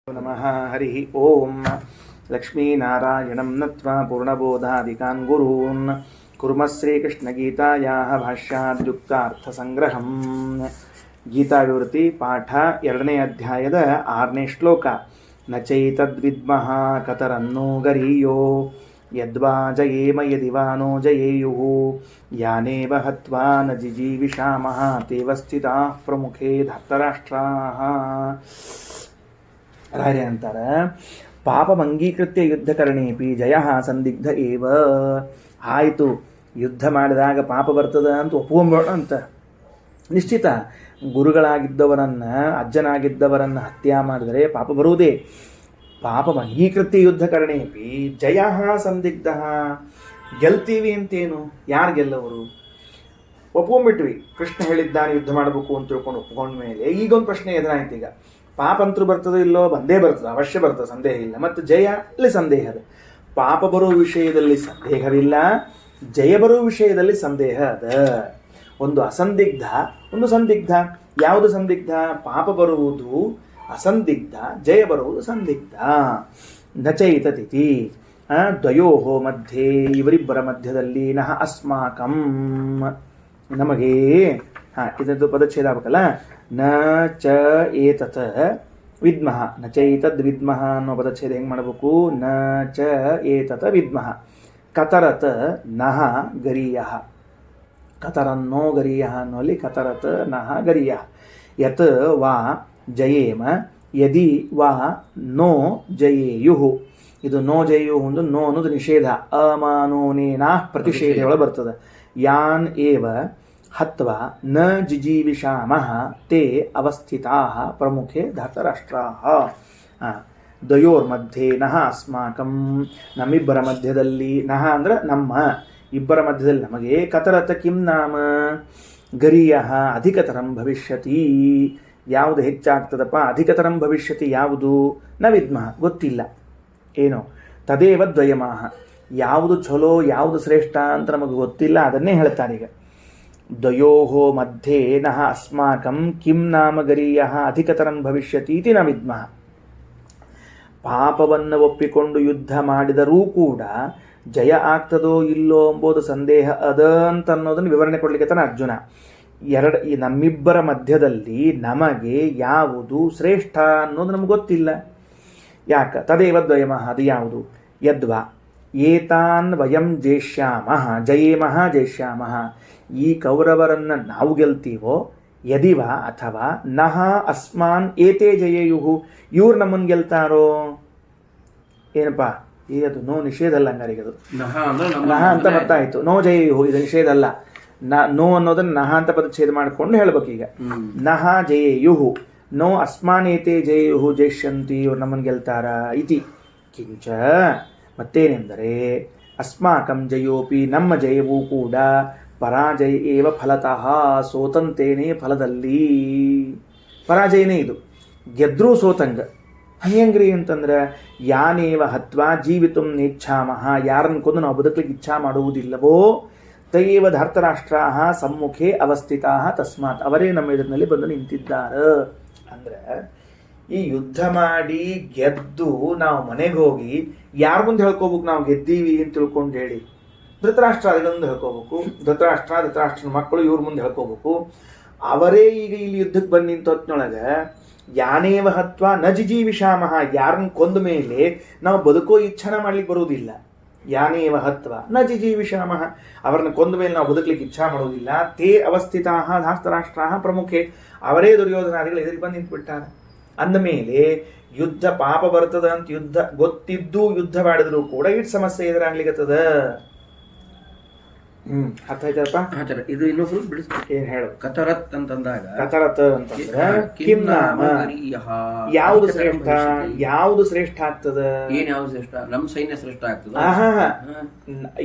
ನಮಃ ಹರಿ ಓಂ ಲಕ್ಷ್ಮೀನಾರಾಯಣಂ ನತ್ವಾ ಪೂರ್ಣಬೋಧಾದಿಕಾನ್ ಗುರೂನ್ ಕುರ್ಮ ಶ್ರೀಕೃಷ್ಣಗೀತಾಯಾಃ ಭಾಷ್ಯಾದ್ಯುಕ್ತಾರ್ಥಸಂಗ್ರಹಂ. ಗೀತಾವಿವೃತಿ ಪಾಠ 2ನೇ ಅಧ್ಯಾಯದ 6ನೇ ಶ್ಲೋಕ. ನ ಚೈತದ್ವಿದ್ಮಃ ಕತರನ್ನೋ ಗರೀಯೋ ಯದ್ವಾ ಜಯೇಮ ಯದಿ ವಾ ನೋ ಜಯೇಯುಃ ಯಾನೇವ ಹತ್ವಾ ನ ಜಿಜೀವಿಷಾಮಃ ತೇವ ಸ್ಥಿತಾಃ ಪ್ರಮುಖೇ ಧರ್ತರಾಷ್ಟ್ರಾಃ. ರಾಯರೇ ಅಂತಾರೆ, ಪಾಪಂ ಅಂಗೀಕೃತ್ಯ ಯುದ್ಧಕರಣೇಪಿ ಜಯ ಸಂದಿಗ್ಧ ಏವ. ಆಯಿತು, ಯುದ್ಧ ಮಾಡಿದಾಗ ಪಾಪ ಬರ್ತದ ಅಂತ ಒಪ್ಕೊಂಬೇಡ ಅಂತ ನಿಶ್ಚಿತ. ಗುರುಗಳಾಗಿದ್ದವರನ್ನು, ಅಜ್ಜನಾಗಿದ್ದವರನ್ನು ಹತ್ಯೆ ಮಾಡಿದರೆ ಪಾಪ ಬರುವುದೇ. ಪಾಪಂ ಅಂಗೀಕೃತ್ಯ ಯುದ್ಧಕರಣೇಪಿ ಜಯ ಸಂದಿಗ್ಧ. ಗೆಲ್ತೀವಿ ಅಂತೇನು? ಯಾರು ಗೆಲ್ಲವರು? ಒಪ್ಕೊಂಡ್ಬಿಟ್ವಿ, ಕೃಷ್ಣ ಹೇಳಿದ್ದಾನೆ ಯುದ್ಧ ಮಾಡಬೇಕು ಅಂತ ತಿಳ್ಕೊಂಡು ಒಪ್ಕೊಂಡ ಮೇಲೆ ಈಗೊಂದು ಪ್ರಶ್ನೆ ಎದುರಾಯ್ತು. ಈಗ ಪಾಪ ಅಂತೂ ಬರ್ತದೋ ಇಲ್ಲೋ? ಬಂದೇ ಬರ್ತದೆ, ಅವಶ್ಯ ಬರ್ತದೆ, ಸಂದೇಹ ಇಲ್ಲ. ಮತ್ತು ಜಯ ಅಲ್ಲಿ ಸಂದೇಹದ. ಪಾಪ ಬರುವ ವಿಷಯದಲ್ಲಿ ಸಂದೇಹವಿಲ್ಲ, ಜಯ ಬರುವ ವಿಷಯದಲ್ಲಿ ಸಂದೇಹ ಅದ. ಒಂದು ಅಸಂದಿಗ್ಧ, ಒಂದು ಸಂದಿಗ್ಧ. ಯಾವುದು ಸಂದಿಗ್ಧ? ಪಾಪ ಬರುವುದು ಅಸಂದಿಗ್ಧ, ಜಯ ಬರುವುದು ಸಂದಿಗ್ಧ. ನಚೈತತಿಥಿ ದ್ವಯೋಹೋ ಮಧ್ಯೆ, ಇವರಿಬ್ಬರ ಮಧ್ಯದಲ್ಲಿ ನಹ ಅಸ್ಮಾಕಂ, ನಮಗೆ ಇದದ್ದು ಪದಚ್ಛೇದ ಆಗಬೇಕಲ್ಲ. ನ ಚ ಏತತ್ ವಿದ್ಮಃ, ನ ಚೈತದ್ ವಿದ್ಮಃ ಅನ್ನೋ ಪದಚ್ಛೇದ ಹೆಂಗೆ ಮಾಡಬೇಕು? ನ ಚ ಏತತ್ ವಿದ್ಮಃ ಕತರತ್ ನಹ ಗರೀಯ. ಕತರನ್ನೋ ಗರೀಯ ಅನ್ನೋಲ್ಲಿ ಕತರತ್ ನಹ ಗರೀಯ. ಯತ್ ವಾ ಜಯೇಮ ಯದಿ ವಾ ನೋ ಜಯೇಯುಃ. ಇದು ನೋ ಜಯೇಯುಃ ಒಂದು ನೋ ಅನ್ನೋದು ನಿಷೇಧ. ಅಮಾನೋನೇನಾ ಪ್ರತಿಷೇಧ ಒಳಗೆ ಬರ್ತದೆ. ಯಾನ್ ಏವ ಹತ್ವಾ ನ ಜಿಜೀವಿಷಾಮಃ ತೇ ಅವಸ್ಥಿತಾಃ ಪ್ರಮುಖೇ ಧರ್ತರಾಷ್ಟ್ರಾಃ. ದ್ವಯೋರ್ ಮಧ್ಯೆ ನಹ ಅಸ್ಮಾಕಂ, ನಮ್ಮಿಬ್ಬರ ಮಧ್ಯದಲ್ಲಿ, ನಹ ಅಂದ್ರೆ ನಮ್ಮ ಇಬ್ಬರ ಮಧ್ಯದಲ್ಲಿ ನಮಗೆ, ಕತರತ ಕಿಂ ನಾಮ ಗರೀಯಃ ಅಧಿಕತರಂ ಭವಿಷ್ಯತಿ. ಯಾವುದು ಹೆಚ್ಚಾಗ್ತದಪ್ಪ? ಅಧಿಕತರಂ ಭವಿಷ್ಯತಿ. ಯಾವುದು? ನ ವಿದ್ಮಃ, ಗೊತ್ತಿಲ್ಲ. ಏನೋ ತದೇವ ದ್ವಯಮಾಹ, ಯಾವುದು ಚಲೋ ಯಾವುದು ಶ್ರೇಷ್ಠ ಅಂತ ನಮಗೆ ಗೊತ್ತಿಲ್ಲ, ಅದನ್ನೇ ಹೇಳ್ತಾರೆ. ಈಗ ದ್ವಯೋಹೋ ಮಧ್ಯೆ ನಹ ಅಸ್ಮಾಕಂ ಕಿಂ ನಾಮ ಗರೀಯಃ ಅಧಿಕತರಂ ಭವಿಷ್ಯತಿ ಇತಿ ನ ವಿದ್ಮಃ. ಪಾಪವನ್ನು ಒಪ್ಪಿಕೊಂಡು ಯುದ್ಧ ಮಾಡಿದರೂ ಕೂಡ ಜಯ ಆಗ್ತದೋ ಇಲ್ಲೋ ಎಂಬುದು ಸಂದೇಹ ಅದ ಅಂತ ಅನ್ನೋದನ್ನು ವಿವರಣೆ ಕೊಡ್ಲಿಕ್ಕೆ ತಾನೆ ಅರ್ಜುನ. ನಮ್ಮಿಬ್ಬರ ಮಧ್ಯದಲ್ಲಿ ನಮಗೆ ಯಾವುದು ಶ್ರೇಷ್ಠ ಅನ್ನೋದು ನಮ್ಗೆ ಗೊತ್ತಿಲ್ಲ. ಯಾಕ? ತದೇವ ದ್ವಯಮಃ, ಅದು ಯಾವುದು? ಯದ್ವಾ ಏತಾನ್ ವಯಂ ಜೇಷ್ಯಾಮಃ ಜಯೇಮಃ ಜೇಷ್ಯಾಮಃ, ಈ ಕೌರವರನ್ನು ನಾವು ಗೆಲ್ತೀವೋ, ಯದಿವ ಅಥವಾ ನಹ ಅಸ್ಮಾನ್ ಏತೇ ಜಯೇಯುಹು, ಇವ್ರು ನಮ್ಮನ್ನು ಗೆಲ್ತಾರೋ. ಏನಪ್ಪ ಈಗ ಅದು ನೋ ನಿಷೇಧ ಅಲ್ಲ, ಹಂಗಾರಿಗೆ ಅದು ನಹ ಅಂತ ಗೊತ್ತಾಯ್ತು. ನೋ ಜಯೇಯುಹು ಇದು ನಿಷೇಧ ಅಲ್ಲ. ನೋ ಅನ್ನೋದನ್ನ ನಹ ಅಂತ ಪದಚ್ಛೇದ ಮಾಡಿಕೊಂಡು ಹೇಳ್ಬೇಕೀಗ. ನಹ ಜಯೇಯುಹು ನೋ ಅಸ್ಮಾನ್ ಏತೇ ಜಯೇಯುಹು ಜಯಿಷ್ಯಂತಿ, ಇವ್ರು ನಮ್ಮನ್ನು ಗೆಲ್ತಾರ ಇತಿ. ಕಿಂಚ ಮತ್ತೇನೆಂದರೆ ಅಸ್ಮಾಕಂ ಜಯೋಪಿ, ನಮ್ಮ ಜಯವೂ ಕೂಡ ಪರಾಜಯ ಏವ ಫಲತಃ, ಸೋತಂತೇನೇ ಫಲದಲ್ಲಿ. ಪರಾಜಯನೇ ಇದು, ಗೆದ್ರೂ ಸೋತಂಗ. ಹೆಂಗ್ರಿ ಅಂತಂದ್ರೆ ಯಾನೇವ ಹತ್ವಾ ಜೀವಿತುಂ ನೇಚ್ಛಾಮಃ, ಯಾರನ್ನು ಕೊಂದು ನಾವು ಬದುಕಲಿಕ್ಕೆ ಇಚ್ಛಾ ಮಾಡುವುದಿಲ್ಲವೋ ತಯೇವ ಧರ್ತರಾಷ್ಟ್ರಾಃ ಸಮ್ಮುಖೇ ಅವಸ್ಥಿತಾಃ ತಸ್ಮಾತ್, ಅವರೇ ನಮ್ಮ ಎದುರಿನಲ್ಲಿ ಬಂದು ನಿಂತಿದ್ದಾರೆ. ಅಂದ್ರೆ ಈ ಯುದ್ಧ ಮಾಡಿ ಗೆದ್ದು ನಾವು ಮನೆಗೆ ಹೋಗಿ ಯಾರ ಮುಂದೆ ಹೇಳ್ಕೋಬೇಕು ನಾವು ಗೆದ್ದೀವಿ ಅಂತ ತಿಳ್ಕೊಂಡು ಹೇಳಿ? ಧೃತರಾಷ್ಟ್ರ ಅದನ್ನೊಂದು ಹೇಳ್ಕೋಬೇಕು. ಧೃತರಾಷ್ಟ್ರನ ಮಕ್ಕಳು ಇವ್ರ ಮುಂದೆ ಹೇಳ್ಕೋಬೇಕು. ಅವರೇ ಈಗ ಇಲ್ಲಿ ಯುದ್ಧಕ್ಕೆ ಬಂದು ನಿಂತ ಹೊತ್ತಿನೊಳಗೆ ಯಾನೇವ ಹತ್ವಾ ನ ಜಿಜೀವಿಷಾಮಃ, ಯಾರನ್ನ ಕೊಂದ ಮೇಲೆ ನಾವು ಬದುಕೋ ಇಚ್ಛಾನ ಮಾಡ್ಲಿಕ್ಕೆ ಬರುವುದಿಲ್ಲ. ಯಾನೇವ ಹತ್ವಾ ನ ಜಿಜೀವಿಷಾಮಃ, ಅವರನ್ನ ಕೊಂದ ಮೇಲೆ ನಾವು ಬದುಕಲಿಕ್ಕೆ ಇಚ್ಛಾ ಮಾಡುವುದಿಲ್ಲ. ತೇ ಅವಸ್ಥಿತಾಃ ಧಾರ್ತರಾಷ್ಟ್ರಾಃ ಪ್ರಮುಖೆ, ಅವರೇ ದುರ್ಯೋಧನಾದಿಗಳು ಎದುರಿಗೆ ಬಂದು ನಿಂತ್ಬಿಟ್ಟಾರೆ. ಅಂದ ಮೇಲೆ ಯುದ್ಧ ಪಾಪ ಬರ್ತದ ಅಂತ ಯುದ್ಧ ಗೊತ್ತಿದ್ದು ಯುದ್ಧ ಮಾಡಿದ್ರು ಕೂಡ ಇಟ್ ಸಮಸ್ಯೆ ಎದುರಾಗ್ಲಿಕ್ಕತ್ತದ. ಅರ್ಥ ಆಯ್ತಪ್ಪ? ಇದು ಇನ್ನೂ ಸ್ವಲ್ಪ ಬಿಡಿಸ್ಬೇಕು. ಏನ್ ಹೇಳು? ಕತರತ್ ಅಂತಂದಾಗ, ಕತರತ್ ಅಂತಂದ್ರೆ ಕಿಂ ನಾಮ, ಯಾವುದು ಶ್ರೇಷ್ಠ, ಯಾವುದು ಶ್ರೇಷ್ಠ ಆಗ್ತದ? ಏನ್ ಯಾವ್ದು ಶ್ರೇಷ್ಠ? ನಮ್ ಸೈನ್ಯ ಶ್ರೇಷ್ಠ ಆಗ್ತದ.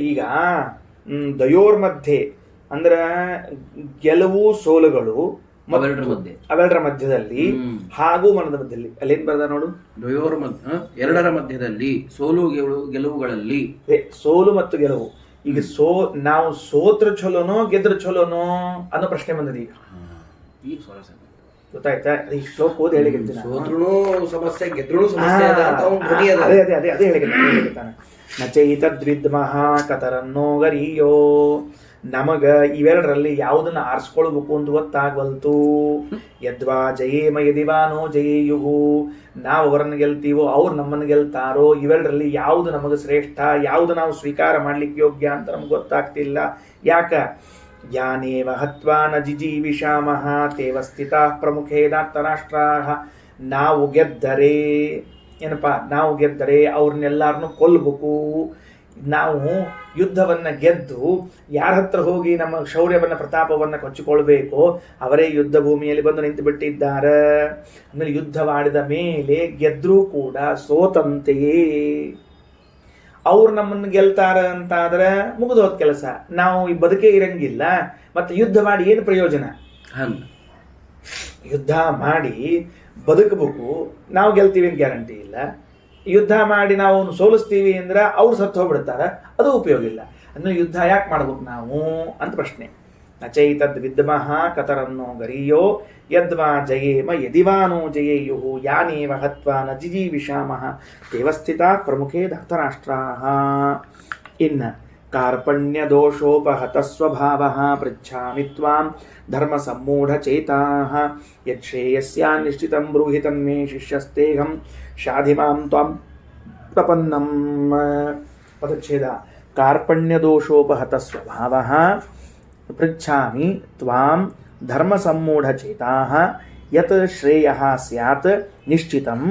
ಈಗ ದ್ವಯೋರ್ ಮಧ್ಯೆ ಅಂದ್ರ ಗೆಲುವು ಸೋಲುಗಳು ಅವೆರಡರ ಮಧ್ಯದಲ್ಲಿ ಹಾಗೂ ಮನದ ಮಧ್ಯದಲ್ಲಿ, ಅಲ್ಲೇನ್ ಬರ್ದ ನೋಡು? ದ್ವಯೋರ್ ಎರಡರ ಮಧ್ಯದಲ್ಲಿ ಸೋಲು ಗೆಲುವುಗಳಲ್ಲಿ. ಸೋಲು ಮತ್ತು ಗೆಲುವು. ಈಗ ನಾವು ಸೋತ್ರ ಚಲೋನೋ ಗೆದ್ರ ಚಲೋನೋ ಅನ್ನೋ ಪ್ರಶ್ನೆ ಬಂದದ. ಈಗ ಗೊತ್ತಾಯ್ತಾ? ಈ ಶ್ಲೋಕ ಓದಿ ಹೇಳಿಗಿರ್ತೀನಿ ನಾನು. ಸೋತ್ರುನು ಸಮಸ್ಯೆ, ಗೆದ್ರುನು ಸಮಸ್ಯೆ ಅದ ಅಂತ ಅವ್ನ್ ಧ್ವನಿ ಅದ. ಅದೇ ಹೇಳಿಗಿರ್ತಾನೆ. ನಚೈತದ್ವಿದ್ಮಃ ಕತರನ್ನೋ ಗರೀಯೋ. ನಮಗ ಇವೆರಡರಲ್ಲಿ ಯಾವುದನ್ನ ಆರಿಸ್ಕೊಳ್ಬೇಕು ಅಂತ ಗೊತ್ತಾಗವಲ್ತು. ಯದ್ವಾ ಜಯೇಮ ಯದಿವಾನೋ ಜಯೇಯುಹು. ನಾವು ಅವರನ್ನು ಗೆಲ್ತೀವೋ ಅವ್ರು ನಮ್ಮನ್ನು ಗೆಲ್ತಾರೋ, ಇವೆರಡರಲ್ಲಿ ಯಾವುದು ನಮಗೆ ಶ್ರೇಷ್ಠ, ಯಾವುದು ನಾವು ಸ್ವೀಕಾರ ಮಾಡ್ಲಿಕ್ಕೆ ಯೋಗ್ಯ ಅಂತ ನಮ್ಗೆ ಗೊತ್ತಾಗ್ತಿಲ್ಲ. ಯಾಕ? ಯಾನೇವ ಹತ್ವಾ ನ ಜಿಜೀವಿಷಾಮಃ ತೇವ ಸ್ಥಿತಾ ಪ್ರಮುಖೇ ಧಾರ್ತರಾಷ್ಟ್ರಾಃ. ನಾವು ಗೆದ್ದರೆ ಏನಪ್ಪಾ, ನಾವು ಗೆದ್ದರೆ ಅವ್ರನ್ನೆಲ್ಲಾರನ್ನು ಕೊಲ್ಲಬೇಕು. ನಾವು ಯುದ್ಧವನ್ನ ಗೆದ್ದು ಯಾರ ಹತ್ರ ಹೋಗಿ ನಮ್ಮ ಶೌರ್ಯವನ್ನ ಪ್ರತಾಪವನ್ನ ಕೊಚ್ಚಿಕೊಳ್ಬೇಕೋ ಅವರೇ ಯುದ್ಧ ಭೂಮಿಯಲ್ಲಿ ಬಂದು ನಿಂತು ಬಿಟ್ಟಿದ್ದಾರೆ. ಆಮೇಲೆ ಯುದ್ಧವಾಡಿದ ಮೇಲೆ ಗೆದ್ರೂ ಕೂಡ ಸೋತಂತೆಯೇ. ಅವ್ರು ನಮ್ಮನ್ನು ಗೆಲ್ತಾರ ಅಂತಾದ್ರೆ ಮುಗಿದೋದ್ ಕೆಲಸ. ನಾವು ಈ ಬದುಕೇ ಇರಂಗಿಲ್ಲ. ಮತ್ತೆ ಯುದ್ಧ ಮಾಡಿ ಏನು ಪ್ರಯೋಜನ? ಯುದ್ಧ ಮಾಡಿ ಬದುಕಬೇಕು, ನಾವು ಗೆಲ್ತೀವಿ ಅಂತ ಗ್ಯಾರಂಟಿ ಇಲ್ಲ. ಯುದ್ಧ ಮಾಡಿ ನಾವು ಸೋಲಿಸ್ತೀವಿ ಅಂದ್ರೆ ಅವ್ರು ಸತ್ತು ಹೋಗ್ಬಿಡ್ತಾರ, ಅದು ಉಪಯೋಗ ಇಲ್ಲ. ಅಂದ್ರೆ ಯುದ್ಧ ಯಾಕೆ ಮಾಡ್ಬೇಕು ನಾವು ಅಂತ ಪ್ರಶ್ನೆ. ನಚೈತದ್ ವಿದ್ಮಃ ಕತರನ್ನೋ ಗರೀಯೋ ಯದ್ವಾ ಜಯೇಮ ಯದಿವಾನೋ ಜಯೇಯುಹು ಯಾನೇವ ಹತ್ವಾ ನ ಜಿಜೀವಿಷಾಮಃ ದೇವಸ್ಥಿತಾ ಪ್ರಮುಖೇ ಧರ್ತರಾಷ್ಟ್ರಾಃ. ಇನ್ನ ಕಾರ್ಪಣ್ಯ ದೋಷೋಪಹತ ಸ್ವಭಾವಃ ಪೃಚ್ಛಾಮಿ ತ್ವಾಂ ಧರ್ಮ ಸಮ್ಮೂಢ ಚೇತಾಃ ಯಚ್ಛೇಯಸ್ಯಾನ್ ನಿಶ್ಚಿತಂ ಬ್ರೂಹಿ ತನ್ಮೇ ಶಿಷ್ಯಸ್ತೇಹಂ ಶಾಧಿಮಾಂ ತ್ವಾಂ ಪ್ರಪನ್ನಂ. ಪದಚ್ಛೇದ. ಕಾರ್ಪಣ್ಯ ದೋಷೋಪಹತ ಸ್ವಭಾವಃ ಪೃಚ್ಛಾಮಿ ತ್ವಾಂ ಧರ್ಮ ಸಮ್ಮೂಢ ಚೇತಾಃ ಯತ್ ಶ್ರೇಯಃ ಸ್ಯಾತ್ ನಿಶ್ಚಿತಂ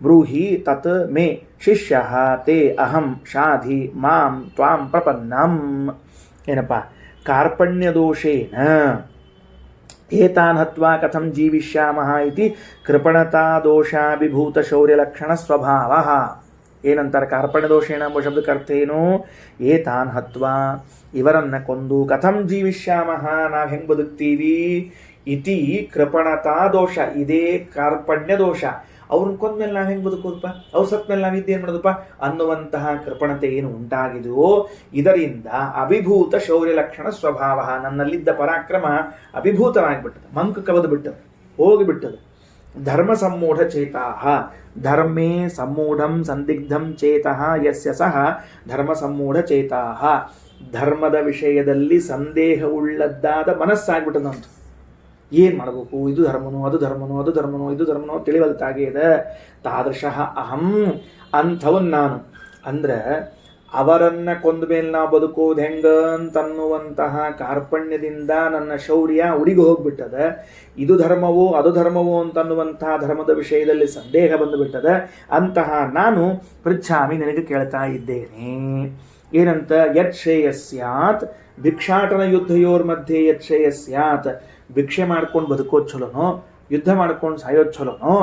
ಬ್ರೂಹಿ ತತ್ ಮೇ ಶಿಷ್ಯಃ ತೇ ಅಹಂ ಶಾಧಿ ಮಾಂ ತ್ವಾಂ ಪ್ರಪನ್ನಂ. ಏನಪ್ಪ? ಕಾರ್ಪಣ್ಯ ದೋಷೇನ ಏತಾನ್ ಹತ್ವಾ ಕಥಂ ಜೀವಿಷ್ಯಾಮಃ ಇತಿ ಕೃಪಣತಾ ದೋಷಾಭಿಭೂತ ಶೌರ್ಯಲಕ್ಷಣ ಸ್ವಭಾವಃ. ಏನಂತಾರೆ ಕಾರ್ಪಣ್ಯ ದೋಷೇಣ ಎಂಬ ಶಬ್ದಕ್ಕೆ ಅರ್ಥ ಏನು? ಏತಾನ್ ಹತ್ವಾ, ಇವರನ್ನ ಕೊಂದು, ಕಥಂ ಜೀವಿಷ್ಯಾಮಃ, ನಾವು ಹೆಂಗ್ ಬದುಕ್ತೀವಿ, ಇತಿ ಕೃಪಣತಾ ದೋಷ, ಇದೇ ಕಾರ್ಪಣ್ಯ ದೋಷ. ಅವ್ರನ್ನ ಕೊಂದ್ಮೇಲೆ ನಾವು ಹೆಂಗ್ ಬದುಕೋದಪ್ಪ, ಅವ್ರು ಸತ್ಮೇಲೆ ನಾವು ಇದ್ದೇನು ಮಾಡೋದಪ್ಪ ಅನ್ನುವಂತಹ ಕೃಪಣತೆ ಏನು ಉಂಟಾಗಿದೆಯೋ ಇದರಿಂದ ಅಭಿಭೂತ ಶೌರ್ಯ ಲಕ್ಷಣ ಸ್ವಭಾವ, ನನ್ನಲ್ಲಿದ್ದ ಪರಾಕ್ರಮ ಅಭಿಭೂತನಾಗಿಬಿಟ್ಟದ, ಮಂಕ ಕವದು ಬಿಟ್ಟದ, ಹೋಗಿಬಿಟ್ಟದ. ಧರ್ಮ ಸಮ್ಮೂಢ ಚೇತಾಃ, ಧರ್ಮೇ ಸಮ್ಮೂಢಂ ಸಂದಿಗ್ಧಂ ಚೇತಃ ಯಸ್ಯ ಸಹ ಧರ್ಮ ಸಮ್ಮೂಢ ಚೇತಾಃ. ಧರ್ಮದ ವಿಷಯದಲ್ಲಿ ಸಂದೇಹವುಳ್ಳದ್ದಾದ ಮನಸ್ಸಾಗ್ಬಿಟ್ಟದಂತ. ಏನು ಮಾಡಬೇಕು, ಇದು ಧರ್ಮನೋ ಅದು ಧರ್ಮನೋ ಅದು ಧರ್ಮನೋ ಇದು ಧರ್ಮನೋ ತಿಳಿವಲ್ತಾಗಿದೆ. ತಾದೃಶಃ ಅಹಂ, ಅಂಥವನ್ ನಾನು. ಅಂದ್ರೆ ಅವರನ್ನ ಕೊಂದ ಮೇಲೆ ನಾವು ಬದುಕೋದು ಹೆಂಗ ಅಂತನ್ನುವಂತಹ ಕಾರ್ಪಣ್ಯದಿಂದ ನನ್ನ ಶೌರ್ಯ ಉಡಿಗೆ ಹೋಗ್ಬಿಟ್ಟದ. ಇದು ಧರ್ಮವೋ ಅದು ಧರ್ಮವೋ ಅಂತನ್ನುವಂತಹ ಧರ್ಮದ ವಿಷಯದಲ್ಲಿ ಸಂದೇಹ ಬಂದುಬಿಟ್ಟದ. ಅಂತಹ ನಾನು ಪೃಚ್ಛಾಮಿ, ನಿನಗೆ ಕೇಳ್ತಾ ಇದ್ದೇನೆ. ಏನಂತ? ಯತ್ ಶ್ರೇಯಸ್ಯಾತ್ ಭಿಕ್ಷಾಟನ ಯುದ್ಧಯೋರ್ ಮಧ್ಯೆ ಯತ್ ಶ್ರೇಯಸ್ಯಾತ್, ಭಿಕ್ಷೆ ಮಾಡ್ಕೊಂಡು ಬದುಕೋದು ಚಲೋನೋ ಯುದ್ಧ ಮಾಡ್ಕೊಂಡು ಸಾಯೋದು ಚಲೋನೋ,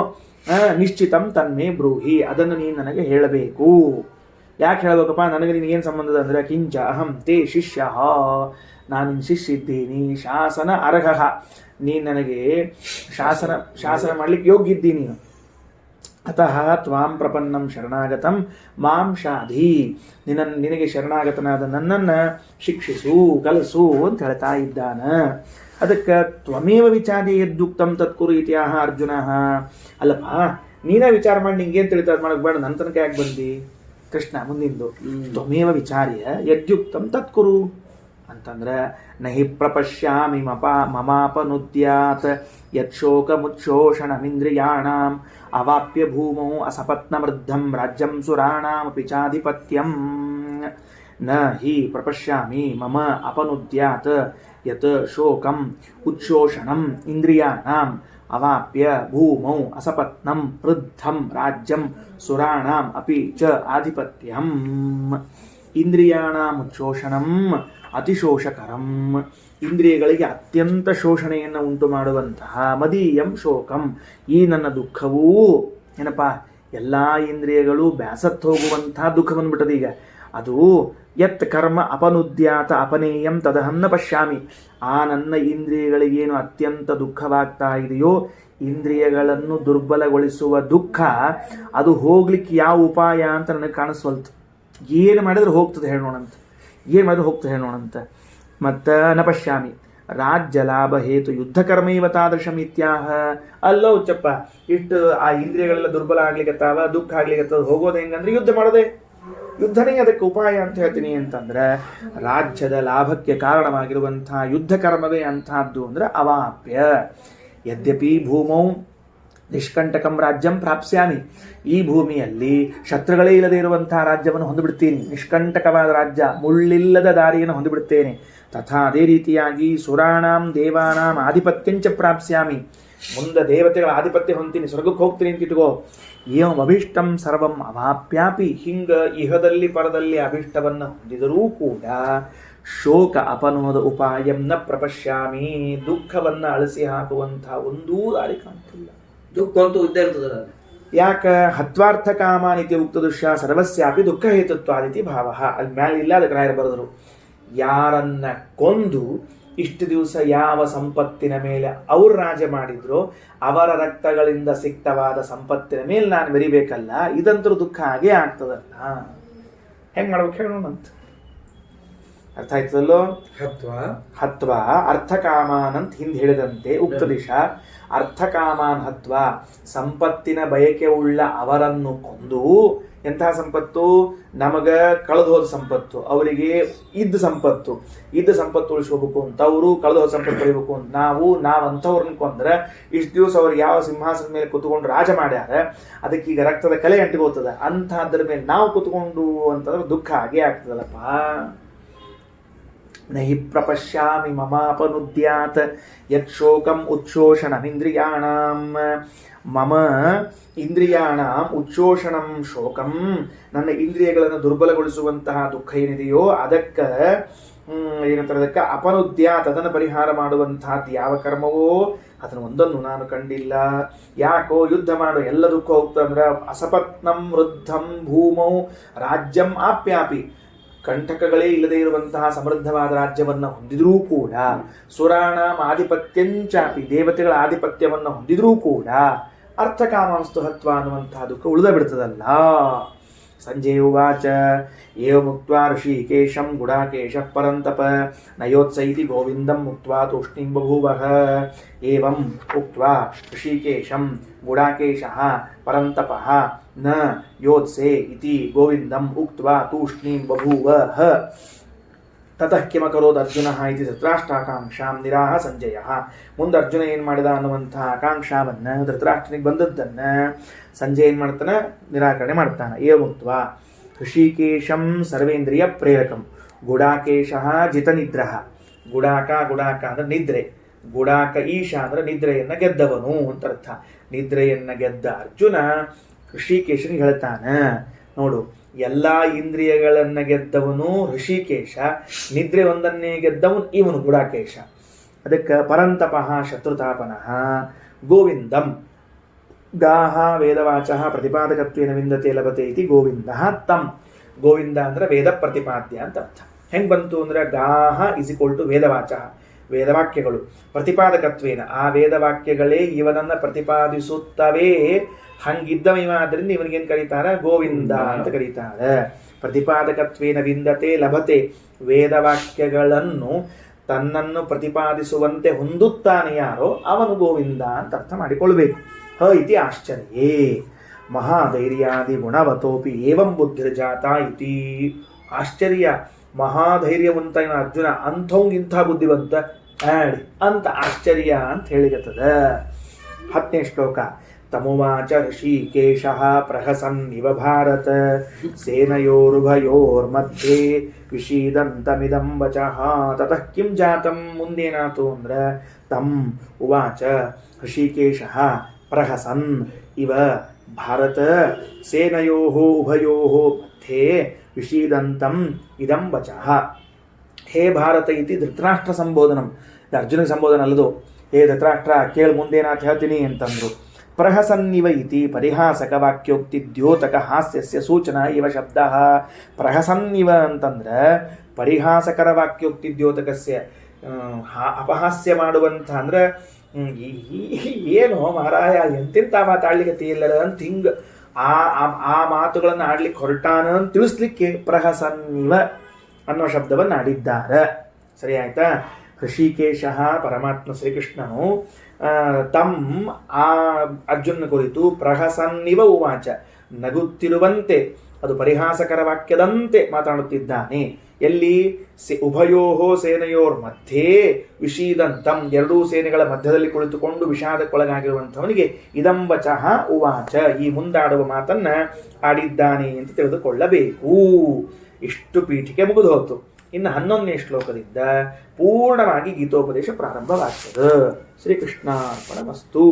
ನಿಶ್ಚಿತಂ ತನ್ಮೇ ಬ್ರೂಹಿ, ಅದನ್ನು ನೀನು ನನಗೆ ಹೇಳಬೇಕು. ಯಾಕೆ ಹೇಳಬೇಕಪ್ಪ? ನನಗೆ ನಿನಗೇನು ಸಂಬಂಧದ ಅಂದರೆ ಕಿಂಚ ಅಹಂ ತೇ ಶಿಷ್ಯ, ನಾನು ನಿನ್ನ ಶಿಷ್ಯ ಇದ್ದೀನಿ. ಶಾಸನ ಅರ್ಹಃ, ನೀನು ನನಗೆ ಶಾಸನ ಮಾಡ್ಲಿಕ್ಕೆ ಯೋಗ್ಯ ಇದ್ದೀನಿ ನೀನು. ಅತಃ ತ್ವಾಂ ಪ್ರಪನ್ನಂ ಶರಣಾಗತಂ ಮಾಂ ಶಾಧಿ, ನಿನಗೆ ಶರಣಾಗತನಾದ ನನ್ನನ್ನು ಶಿಕ್ಷಿಸು, ಕಲಿಸು ಅಂತ ಹೇಳ್ತಾ ಇದ್ದಾನ. ಅದಕ್ಕೆ ತ್ವಮೇವ ವಿಚಾರಿ ಯದ್ಯುಕ್ತಂ ತತ್ಕುರು ಇತಿಯಾಹ ಅರ್ಜುನ. ಅಲ್ಲಪ್ಪ, ನೀನೇ ವಿಚಾರ ಮಾಡಿ ನಿಂಗೇನು ತಿಳಿತ ಮಾಡಕ್ಕೆ ಬೇಡ, ನನ್ನ ತನಕ ಯಾಕೆ ಬಂದಿ? ಕೃಷ್ಣ ಮುಂದಿಂದು ತ್ವಮೇವ ವಿಚಾರ್ಯ ಯದ್ಯುಕ್ತಂ ತತ್ಕುರು ಅಂತಂದ್ರೆ ನಹಿ ಪ್ರಪಶ್ಯಾಮಿ ಮಮಾಪನುದ್ಯಾತ್ ಯತ್ಶೋಕಮುಚ್ಛೋಷಣಮಿಂದ್ರಿಯಾಣಾಂ ಅವಾಪ್ಯ ಭೂಮೌ ಅಸಪತ್ನಮೃದ್ಧಂ ರಾಜ್ಯಂ ಸುರಾಣಾಮಪಿ ಚಾಧಿಪತ್ಯಂ. ನ ಹಿ ಪ್ರಪಶ್ಯಾಮಿ ಮಮ ಅಪನುದ್ಯಾತ್ ಯತ್ ಶೋಕಂ ಉಚ್ಛೋಷಣಂ ಇಂದ್ರಿಯಾಣಾಂ ಅವಾಪ್ಯ ಭೂಮೌ ಅಸಪತ್ನಂ ವೃದ್ಧಂ ರಾಜ್ಯಂ ಸುರಾಣಾಂ ಅಪಿ ಚ ಆಧಿಪತ್ಯಂ. ಇಂದ್ರಿಯಾಣಾಂ ಉಚ್ಛೋಷಣಂ ಅತಿಶೋಷಕರಂ, ಇಂದ್ರಿಯಗಳಿಗೆ ಅತ್ಯಂತ ಶೋಷಣೆಯನ್ನು ಉಂಟು ಮಾಡುವಂತಹ ಮದೀಯಂ ಶೋಕಂ, ಈ ನನ್ನ ದುಃಖವೂ ಏನಪ್ಪ, ಎಲ್ಲ ಇಂದ್ರಿಯಗಳು ಬ್ಯಾಸತ್ ಹೋಗುವಂತಹ ದುಃಖ ಬಂದ್ಬಿಟ್ಟದ ಈಗ. ಅದು ಯತ್ ಕರ್ಮ ಅಪನುದ್ಯಾತ ಅಪನೇಯಂ ತದಹಂ ನ ಪಶ್ಯಾಮಿ, ಆ ನನ್ನ ಇಂದ್ರಿಯಗಳಿಗೇನು ಅತ್ಯಂತ ದುಃಖವಾಗ್ತಾ ಇದೆಯೋ, ಇಂದ್ರಿಯಗಳನ್ನು ದುರ್ಬಲಗೊಳಿಸುವ ದುಃಖ, ಅದು ಹೋಗ್ಲಿಕ್ಕೆ ಯಾವ ಉಪಾಯ ಅಂತ ನನಗೆ ಕಾಣಿಸ್ವಲ್ತು. ಏನು ಮಾಡಿದ್ರೆ ಹೋಗ್ತದೆ ಹೇಳೋಣಂತ, ಏನು ಮಾಡಿದ್ರೆ ಹೋಗ್ತದೆ ಹೇಳೋಣಂತ. ಮತ್ತು ನ ಪಶ್ಯಾಮಿ ರಾಜ್ಯ ಲಾಭ ಹೇತು ಯುದ್ಧಕರ್ಮೈವ ತಾದೃಶಂ ಇತ್ಯಾಹ. ಅಲ್ಲೋ ಉಚ್ಚಪ್ಪ, ಇಷ್ಟು ಆ ಇಂದ್ರಿಯಗಳೆಲ್ಲ ದುರ್ಬಲ ಆಗ್ಲಿಕ್ಕತ್ತಾವ, ದುಃಖ ಆಗ್ಲಿಕ್ಕತ್ತದ, ಹೋಗೋದು ಹೆಂಗಂದ್ರೆ ಯುದ್ಧ ಮಾಡೋದೆ, ಯುದ್ಧನೇ ಅದಕ್ಕೆ ಉಪಾಯ ಅಂತ ಹೇಳ್ತೀನಿ ಅಂತಂದ್ರೆ ರಾಜ್ಯದ ಲಾಭಕ್ಕೆ ಕಾರಣವಾಗಿರುವಂತಹ ಯುದ್ಧ ಕರ್ಮವೇ ಅಂತಹದ್ದು ಅಂದ್ರೆ ಅವಾಪ್ಯ. ಯದ್ಯಪಿ ಭೂಮೌ ನಿಷ್ಕಂಟಕಂ ರಾಜ್ಯಂ ಪ್ರಾಪ್ಸ್ಯಾಮಿ, ಈ ಭೂಮಿಯಲ್ಲಿ ಶತ್ರುಗಳೇ ಇಲ್ಲದೆ ಇರುವಂತಹ ರಾಜ್ಯವನ್ನು ಹೊಂದಿಬಿಡ್ತೀನಿ, ನಿಷ್ಕಂಟಕವಾದ ರಾಜ್ಯ, ಮುಳ್ಳಿಲ್ಲದ ದಾರಿಯನ್ನು ಹೊಂದಿಬಿಡ್ತೇನೆ. ತಥಾ ಅದೇ ರೀತಿಯಾಗಿ ಸುರಾಣಾಂ ದೇವಾನಾಂ ಆಧಿಪತ್ಯಂಚ ಪ್ರಾಪ್ಸ್ಯಾಮಿ, ಮುಂದೆ ದೇವತೆಗಳ ಆಧಿಪತ್ಯ ಹೊಂದ್ತೀನಿ, ಸ್ವರ್ಗಕ್ಕೆ ಹೋಗ್ತೀನಿ ಅಂತ ಇಟ್ಕೋ. ಏವಂ ಅಭೀಷ್ಟಂ ಸರ್ವಂ ಅವಾಪ್ಯಾಪಿ, ಹಿಂಗ ಇಹದಲ್ಲಿ ಪರದಲ್ಲಿ ಅಭೀಷ್ಟವನ್ನು ಹೊಂದಿದರೂ ಕೂಡ ಶೋಕ ಅಪನೋದ ಉಪಾಯಂ ನ ಪ್ರಪಶ್ಯಾಮಿ, ದುಃಖವನ್ನು ಅಳಿಸಿ ಹಾಕುವಂತಹ ಒಂದೂ ದಾರಿ ಕಾಣ್ತಿಲ್ಲ. ದುಃಖ ಅಂತೂ ಇದ್ದೇ ಇರ್ತದ. ಯಾಕ ಹತ್ವಾರ್ಥ ಕಾಮಾನಿತಿ ಉಕ್ತ ದೃಶ್ಯ ಸರ್ವಸ್ಯಾಪಿ ದುಃಖ ಹೇತುತ್ವಾದಿತಿ ಭಾವ. ಅಲ್ಲಿ ಮ್ಯಾಲಿಲ್ಲ, ಅದಕ್ಕೆ ರಾಯರು ಬರೆದರು, ಯಾರನ್ನ ಕೊಂದು ಇಷ್ಟು ದಿವಸ ಯಾವ ಸಂಪತ್ತಿನ ಮೇಲೆ ಅವ್ರು ರಾಜ ಮಾಡಿದ್ರು ಅವರ ರಕ್ತಗಳಿಂದ ಸಿಕ್ತವಾದ ಸಂಪತ್ತಿನ ಮೇಲೆ ನಾನು ಬೆರಿಬೇಕಲ್ಲ, ಇದಂತರೂ ದುಃಖ ಆಗೇ ಆಗ್ತದಲ್ಲ. ಹೆಂಗ್ ಮಾಡ್ಬೇಕು ಹೇಳೋಣಂತ. ಅರ್ಥ ಆಯ್ತದಲ್ಲೋ. ಹತ್ವ ಅರ್ಥಕಾಮಾನ್ ಅಂತ ಹಿಂದೆ ಹೇಳಿದಂತೆ ಉಕ್ತ ದಿಶಾ ಅರ್ಥಕಾಮಾನ್ ಹತ್ವ, ಸಂಪತ್ತಿನ ಬಯಕೆ ಉಳ್ಳ ಅವರನ್ನು ಕೊಂದು, ಎಂತಹ ಸಂಪತ್ತು, ನಮಗ ಕಳೆದು ಹೋದ ಸಂಪತ್ತು, ಅವರಿಗೆ ಇದ್ದ ಸಂಪತ್ತು ಉಳಿಸ್ಕೋಬೇಕು ಅಂತ, ಅವರು ಕಳೆದು ಹೋದ ಸಂಪತ್ತು ಪಡಿಬೇಕು ಅಂತ ನಾವಂಥವ್ರನ್ನ ಕೊಂದ್ರೆ ಇಷ್ಟು ದಿವಸ ಅವ್ರಿಗೆ ಯಾವ ಸಿಂಹಾಸನ ಮೇಲೆ ಕುತ್ಕೊಂಡು ರಾಜ ಮಾಡ್ಯಾರ, ಅದಕ್ಕೀಗ ರಕ್ತದ ಕಲೆ ಅಂಟಿಗೋತದ, ಅಂತಹದ್ರ ಮೇಲೆ ನಾವು ಕುತ್ಕೊಂಡು ಅಂತಂದ್ರೆ ದುಃಖ ಆಗೇ ಆಗ್ತದಲ್ಲಪ್ಪ. ನಹಿ ಪ್ರಪಶ್ಯಾಮಿ ಮಮಾಪನುದ್ಯಾತ್ ಯತ್ ಶೋಕಂ ಉಚ್ಛೋಷಣಮಿಂದ್ರಿಯಾಣಾಂ, ಮಮ ಇಂದ್ರಿಯಾಣಾಂ ಉಚ್ಛೋಷಣಂ ಶೋಕಂ, ನನ್ನ ಇಂದ್ರಿಯಗಳನ್ನು ದುರ್ಬಲಗೊಳಿಸುವಂತಹ ದುಃಖ ಏನಿದೆಯೋ ಅದಕ್ಕೆ ಏನಂತಾರೆ, ಅಪನುದ್ಯಾತ್, ಅದನ್ನು ಪರಿಹಾರ ಮಾಡುವಂತಹದ್ದು ಯಾವ ಕರ್ಮವೋ ಅದನ್ನು ಒಂದನ್ನು ನಾನು ಕಂಡಿಲ್ಲ. ಯಾಕೋ ಯುದ್ಧ ಮಾಡು ಎಲ್ಲ ದುಃಖ ಹೋಗ್ತಂದ್ರೆ ಅಸಪತ್ನಂ ವೃದ್ಧಂ ಭೂಮೌ ರಾಜ್ಯಂ ಆಪ್ಯಾಪಿ, ಕಂಟಕಗಳೇ ಇಲ್ಲದೆ ಇರುವಂತಹ ಸಮೃದ್ಧವಾದ ರಾಜ್ಯವನ್ನು ಹೊಂದಿದ್ರೂ ಕೂಡ, ಸುರಾಣಾಂ ಆಧಿಪತ್ಯಂಚಾಪಿ, ದೇವತೆಗಳ ಆಧಿಪತ್ಯವನ್ನು ಹೊಂದಿದ್ರೂ ಕೂಡ ಅರ್ಥಕಾಮಾಂಸ್ತು ಹತ್ವ ಅನ್ನುವಂತಹ ದುಃಖ ಉಳಿದ ಬಿಡ್ತದಲ್ಲ. ಸಂಜಯ ಉವಾಚ ಏವ ಮುಕ್ತ್ವಾ ಋಷಿಕೇಶಂ ಗುಡಾಕೇಶಃ ಪರಂತಪ ನಯೋತ್ಸೈತಿ ಗೋವಿಂದಂ ಮುಕ್ತ್ವಾ ತೂಷ್ಣೀಂ ಬಭೂವಃ. ಏವಂ ಉಕ್ತ್ವಾ ಋಷಿಕೇಶಂ ಗುಡಾಕೇಶಃ ಪರಂತಪಃ ನ ಯೋತ್ಸೆ ಇತಿ ಗೋವಿಂದಂ ಉಕ್ತ್ವಾ ತೂಷ್ಣೀಂ ಬಭೂವಃ. ತತಃ ಕಿಮಕರೋದ್ ಅರ್ಜುನ ಇತಿ ಧೃತರಾಷ್ಟ್ರಾಕಾಂಕ್ಷಾಂ ನಿರಾಹ ಸಂಜಯ. ಮುಂದೆ ಅರ್ಜುನ ಏನು ಮಾಡಿದ ಅನ್ನುವಂತಹ ಆಕಾಂಕ್ಷಾವನ್ನು, ಧೃತರಾಷ್ಟ್ರನಿಗೆ ಬಂದದ್ದನ್ನ ಸಂಜಯ ಏನು ಮಾಡ್ತಾನೆ, ನಿರಾಕರಣೆ ಮಾಡ್ತಾನೆ. ಏವಮುಕ್ತ್ವಾ ಋಷಿಕೇಶಂ ಸರ್ವೇಂದ್ರಿಯ ಪ್ರೇರಕಂ ಗುಡಾಕೇಶಃ ಜಿತನಿದ್ರಃ. ಗುಡಾಕ ಅಂದ್ರೆ ನಿದ್ರೆ, ಗುಡಾಕ ಈಶ ಅಂದ್ರೆ ನಿದ್ರೆಯನ್ನ ಗೆದ್ದವನು ಅಂತ ಅರ್ಥ. ನಿದ್ರೆಯನ್ನ ಗೆದ್ದ ಅರ್ಜುನ ಋಷಿಕೇಶನಿಗೆ ಹೇಳ್ತಾನೆ, ನೋಡು, ಎಲ್ಲಾ ಇಂದ್ರಿಯಗಳನ್ನ ಗೆದ್ದವನು ಋಷಿಕೇಶ, ನಿದ್ರೆ ಒಂದನ್ನೇ ಗೆದ್ದವನು ಇವನು ಗುಡಾಕೇಶ. ಅದಕ್ಕೆ ಪರಂತಪಃ ಶತ್ರುತಾಪನಃ ಗೋವಿಂದಂ ಗಾಹ ವೇದವಾಚಃ ಪ್ರತಿಪಾದಕತ್ವೇನ ವಿಂದತೆ ಲಭತೆ ಇತಿ ಗೋವಿಂದ ತಂ. ಗೋವಿಂದ ಅಂದ್ರೆ ವೇದ ಪ್ರತಿಪಾದ್ಯ ಅಂತ ಅರ್ಥ. ಹೆಂಗ್ ಬಂತು ಅಂದ್ರೆ ಗಾಹ ಇಸ್ ಈಕ್ವಲ್ ಟು ವೇದವಾಚಃ, ವೇದವಾಕ್ಯಗಳು, ಪ್ರತಿಪಾದಕತ್ವೇನ ಆ ವೇದವಾಕ್ಯಗಳೇ ಇವನನ್ನ ಪ್ರತಿಪಾದಿಸುತ್ತವೆ. ಹಂಗಿದ್ದವ ಇವ, ಆದ್ರಿಂದ ಇವನಿಗೇನು ಕರೀತಾರೆ, ಗೋವಿಂದ ಅಂತ ಕರೀತಾರೆ. ಪ್ರತಿಪಾದಕತ್ವೇನ ವಿಂದತೆ ಲಭತೆ, ವೇದವಾಕ್ಯಗಳನ್ನು ತನ್ನನ್ನು ಪ್ರತಿಪಾದಿಸುವಂತೆ ಹೊಂದುತ್ತಾನೆ ಯಾರೋ ಅವನು ಗೋವಿಂದ ಅಂತ ಅರ್ಥ ಮಾಡಿಕೊಳ್ಬೇಕು. ಹ ಇತಿ ಆಶ್ಚರ್ಯೇ ಮಹಾಧೈರ್ಯಾದಿ ಗುಣವತೋಪಿ ಏವಂ ಬುದ್ಧಿರ್ಜಾತ ಇತಿ. ಆಶ್ಚರ್ಯ, ಮಹಾಧೈರ್ಯವಂತ ಅರ್ಜುನ ಅಂಥವಂಗ ಇಂಥ ಬುದ್ಧಿವಂತ ಅಂತ ಆಶ್ಚರ್ಯ ಅಂತ ಹೇಳಿಗತ್ತದ. 10ನೇ ಶ್ಲೋಕ. ತಮುವಾಚ ಋಷಿಕೇಶಃ ಪ್ರಹಸನ್ನಿವ ಭಾರತ ಸೇನಯೋರುಭಯೋರ್ಮಧ್ಯೆ ವಿಷೀದಂತಮಿದಂ ವಚಃ. ತತಃ ಕಿಂ ಜಾತಂ, ಮುಂದೇನಾತು ಅಂದ್ರೆ ತಂ ಉವಾಚ ಋಷಿಕೇಶಃ ಪ್ರಹಸನ್ ಇವ ಭಾರತ ಸೇನಯೋಃ ಉಭಯೋಃ ಮಧ್ಯೆ ವಿಷೀದಂತಂ ಇದಂ ವಚಃ. ಹೇ ಭಾರತ ಇತಿ ಧೃತರಾಷ್ಟ್ರ ಸಂಬೋಧನಂ, ಅರ್ಜುನಿಗೆ ಸಂಬೋಧನ ಅಲ್ಲದು. ಹೇ ಧೃತರಾಷ್ಟ್ರ ಕೇಳು ಮುಂದೇನಾತ ಹೇಳ್ತೀನಿ ಅಂತಂದ್ರು. ಪ್ರಹಸನ್ನಿವ ಇತಿ ಪರಿಹಾಸಕ ವಾಕ್ಯೋಕ್ತಿ ದ್ಯೋತಕ ಹಾಸ್ಯಸ್ಯ ಸೂಚನಾ ಇವ ಶಬ್ದ. ಪ್ರಹಸನ್ನಿವ ಅಂತಂದ್ರೆ ಪರಿಹಾಸಕರ ವಾಕ್ಯೋಕ್ತಿ ದ್ಯೋತಕಸ್ಯ, ಅಪಹಾಸ್ಯ ಮಾಡುವಂಥ ಅಂದ್ರೆ ಏನು ಮಹಾರಾಯ ಎಂತೆಂಥ ಮಾತಾಡ್ಲಿಕ್ಕೆ ಇಲ್ಲದ ಅಂತ ಹಿಂಗ ಆ ಮಾತುಗಳನ್ನು ಆಡ್ಲಿಕ್ಕೆ ಹೊರಟಾನ ಅಂತ ತಿಳಿಸ್ಲಿಕ್ಕೆ ಪ್ರಹಸನ್ನಿವ ಅನ್ನೋ ಶಬ್ದವನ್ನು ಆಡಿದ್ದಾರೆ. ಸರಿ ಆಯ್ತಾ. ಹೃಷಿಕೇಶ ಪರಮಾತ್ಮ ಶ್ರೀಕೃಷ್ಣನು ತಮ್ ಆ ಅರ್ಜುನ ಕುರಿತು ಪ್ರಹಸನ್ನಿವ ಉವಾಚ, ನಗುತ್ತಿರುವಂತೆ, ಅದು ಪರಿಹಾಸಕರ ವಾಕ್ಯದಂತೆ ಮಾತನಾಡುತ್ತಿದ್ದಾನೆ. ಎಲ್ಲಿ ಉಭಯೋಹೋ ಸೇನೆಯೋರ್ ಮಧ್ಯೆ ವಿಷೀದಂತಂ, ಎರಡೂ ಸೇನೆಗಳ ಮಧ್ಯದಲ್ಲಿ ಕುಳಿತುಕೊಂಡು ವಿಷಾದಕ್ಕೊಳಗಾಗಿರುವಂಥವನಿಗೆ ಇದಂಬಚಃ ಉವಾಚ, ಈ ಮುಂದಾಡುವ ಮಾತನ್ನ ಆಡಿದ್ದಾನೆ ಅಂತ ತಿಳಿದುಕೊಳ್ಳಬೇಕು. ಇಷ್ಟು ಪೀಠಿಕೆ ಮುಗಿದು ಹೋತು. ಇನ್ನು 11ನೇ ಶ್ಲೋಕದಿಂದ ಪೂರ್ಣವಾಗಿ ಗೀತೋಪದೇಶ ಪ್ರಾರಂಭವಾಗ್ತದೆ. ಶ್ರೀಕೃಷ್ಣಾರ್ಪಣಮಸ್ತು.